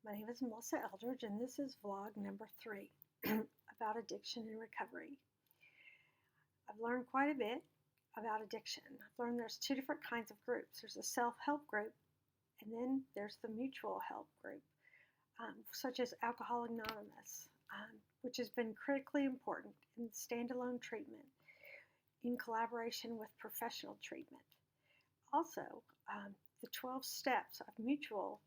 My name is Melissa Eldridge, and this is vlog number 3 about addiction and recovery. I've learned quite a bit about addiction. I've learned there's 2 different kinds of groups. There's a self-help group, and then there's the mutual help group, such as Alcoholics Anonymous, which has been critically important in standalone treatment in collaboration with professional treatment. Also, the 12 steps of mutual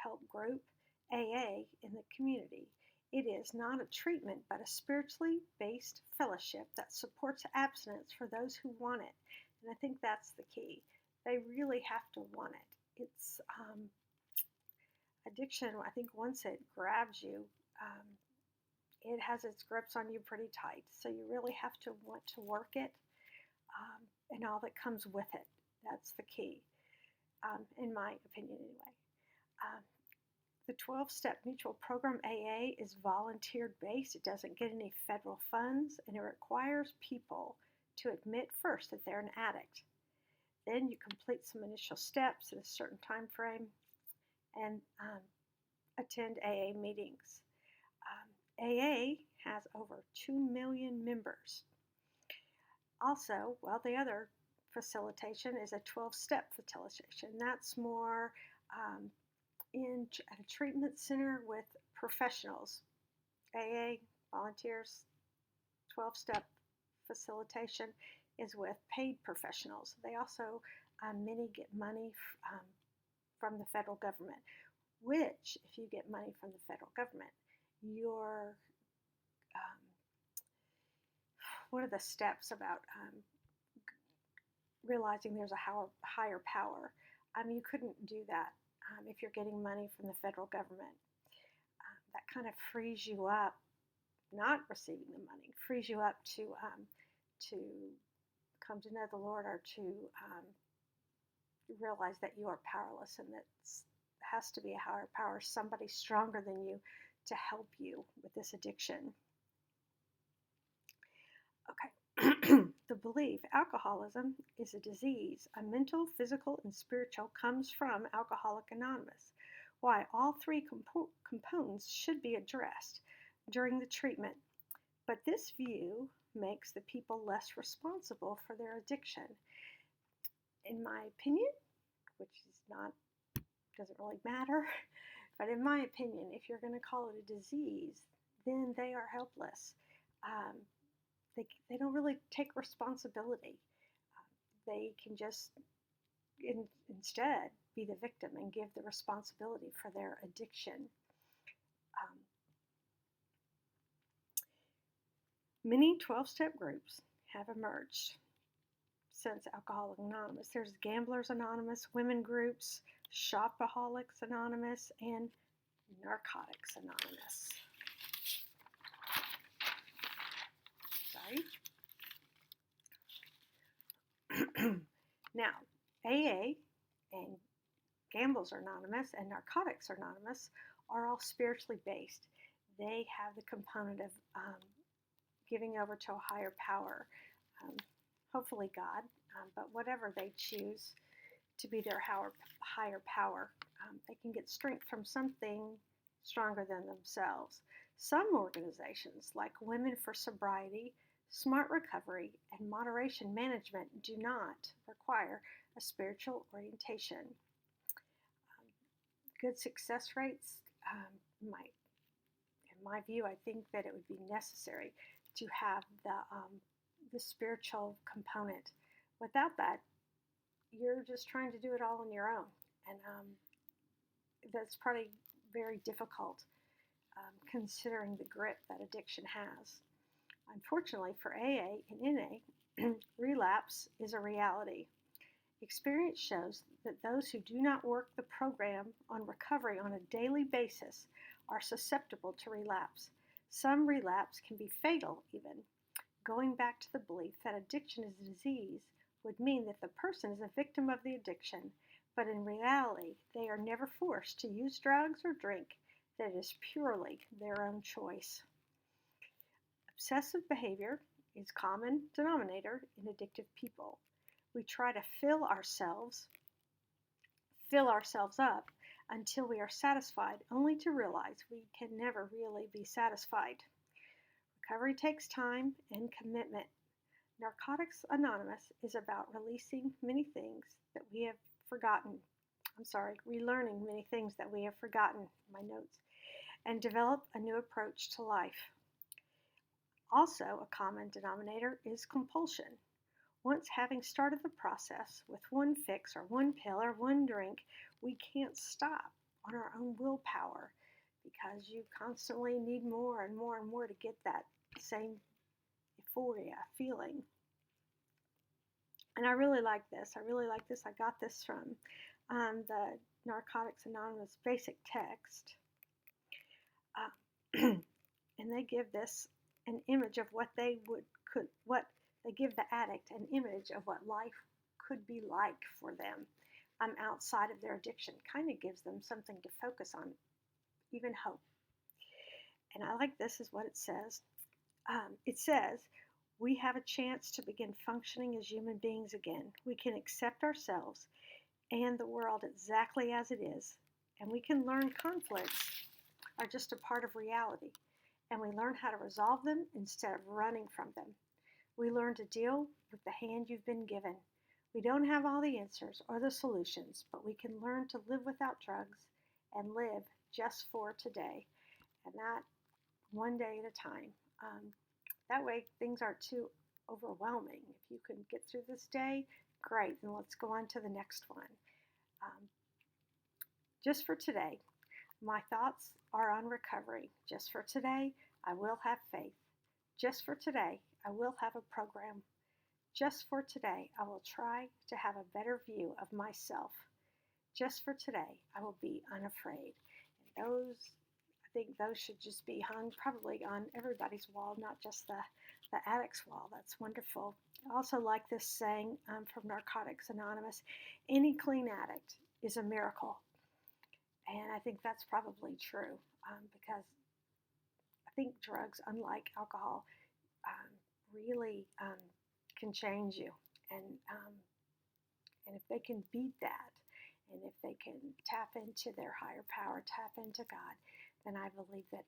help group, AA, in the community. It is not a treatment, but a spiritually based fellowship that supports abstinence for those who want it. And I think that's the key. They really have to want it. It's addiction, I think once it grabs you, it has its grips on you pretty tight. So you really have to want to work it and all that comes with it. That's the key, in my opinion anyway. The 12-step mutual program AA is volunteer based. It doesn't get any federal funds, and it requires people to admit first that they're an addict. Then you complete some initial steps at a certain time frame and attend AA meetings. AA has over 2 million members. Also, well, the other facilitation is a 12-step facilitation. That's more at a treatment center with professionals. AA, volunteers, 12-step facilitation is with paid professionals. They also, many get money from the federal government, which, if you get money from the federal government, you're, one of the steps about realizing there's a higher power, you couldn't do that if you're getting money from the federal government. That kind of frees you up, not receiving the money, frees you up to come to know the Lord, or to realize that you are powerless, and that has to be a higher power, somebody stronger than you to help you with this addiction. Okay. The belief alcoholism is a disease, a mental, physical, and spiritual, comes from Alcoholics Anonymous. Why all 3 components should be addressed during the treatment. But this view makes the people less responsible for their addiction. In my opinion, which is not, doesn't really matter, but in my opinion, if you're going to call it a disease, then they are helpless. They don't really take responsibility. They can just instead be the victim and give the responsibility for their addiction. Many 12-step groups have emerged since Alcoholics Anonymous. There's Gamblers Anonymous, women groups, Shopaholics Anonymous, and Narcotics Anonymous. Now, AA and Gamblers Anonymous and Narcotics Anonymous are all spiritually based. They have the component of giving over to a higher power, hopefully God, but whatever they choose to be their higher power, they can get strength from something stronger than themselves. Some organizations, like Women for Sobriety, Smart Recovery, and Moderation Management, do not require a spiritual orientation. Good success rates, in my view, I think that it would be necessary to have the spiritual component. Without that, you're just trying to do it all on your own, and that's probably very difficult considering the grip that addiction has. Unfortunately for AA and NA, relapse is a reality. Experience shows that those who do not work the program on recovery on a daily basis are susceptible to relapse. Some relapse can be fatal even. Going back to the belief that addiction is a disease would mean that the person is a victim of the addiction, but in reality, they are never forced to use drugs or drink. That is purely their own choice. Obsessive behavior is a common denominator in addictive people. We try to fill ourselves up until we are satisfied, only to realize we can never really be satisfied. Recovery takes time and commitment. Narcotics Anonymous is about releasing many things that we have forgotten. Relearning many things that we have forgotten, my notes, and develop a new approach to life. Also, a common denominator is compulsion. Once having started the process with one fix or one pill or one drink, we can't stop on our own willpower because you constantly need more and more and more to get that same euphoria feeling. And I really like this. I got this from the Narcotics Anonymous basic text. And they give this an image of what they give the addict an image of what life could be like for them outside of their addiction. Kind of gives them something to focus on, even hope. And I like this is what it says. It says, we have a chance to begin functioning as human beings again. We can accept ourselves and the world exactly as it is, and we can learn conflicts are just a part of reality, and we learn how to resolve them instead of running from them. We learn to deal with the hand you've been given. We don't have all the answers or the solutions, but we can learn to live without drugs and live just for today, and that one day at a time. That way things aren't too overwhelming. If you can get through this day, great, then let's go on to the next one. Just for today, my thoughts are on recovery. Just for today, I will have faith. Just for today, I will have a program. Just for today, I will try to have a better view of myself. Just for today, I will be unafraid. And I think those should just be hung probably on everybody's wall, not just the addict's wall. That's wonderful. I also like this saying from Narcotics Anonymous, any clean addict is a miracle. And I think that's probably true because I think drugs, unlike alcohol, really can change you. And if they can beat that, and if they can tap into their higher power, tap into God, then I believe that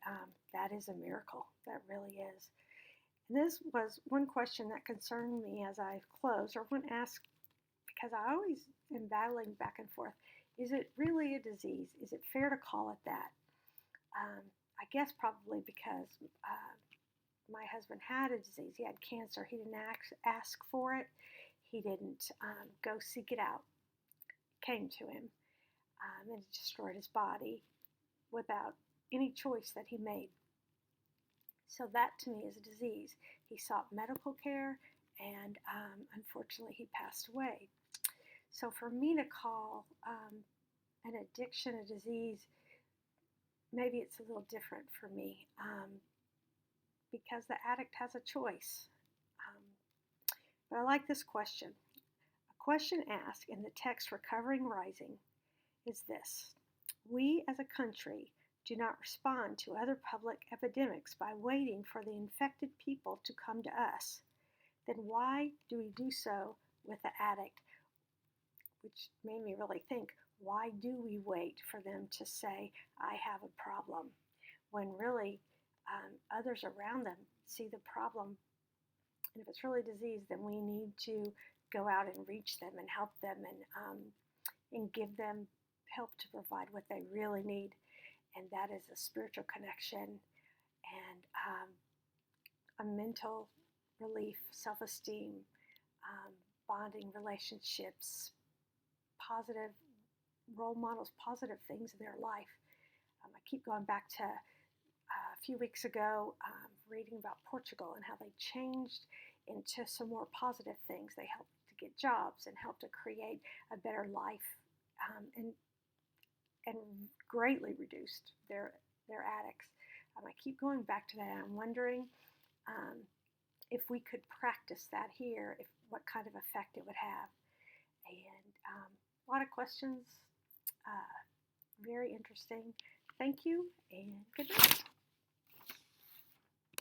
that is a miracle. That really is. And this was one question that concerned me as I closed, or one asked, because I always am battling back and forth. Is it really a disease? Is it fair to call it that? I guess probably because my husband had a disease. He had cancer. He didn't ask for it. He didn't go seek it out. It came to him, and it destroyed his body without any choice that he made. So that to me is a disease. He sought medical care, and unfortunately he passed away. So for me to call an addiction a disease, maybe it's a little different for me because the addict has a choice. But I like this question. A question asked in the text Recovering Rising is this: we as a country do not respond to other public epidemics by waiting for the infected people to come to us. Then why do we do so with the addict? Which made me really think, why do we wait for them to say, I have a problem, when really others around them see the problem? And if it's really disease, then we need to go out and reach them and help them and give them help to provide what they really need. And that is a spiritual connection and a mental relief, self-esteem, bonding relationships, positive role models, positive things in their life. I keep going back to a few weeks ago reading about Portugal and how they changed into some more positive things. They helped to get jobs and helped to create a better life and greatly reduced their addicts. I keep going back to that. I'm wondering if we could practice that here, what kind of effect it would have. And a lot of questions, very interesting. Thank you, and good night.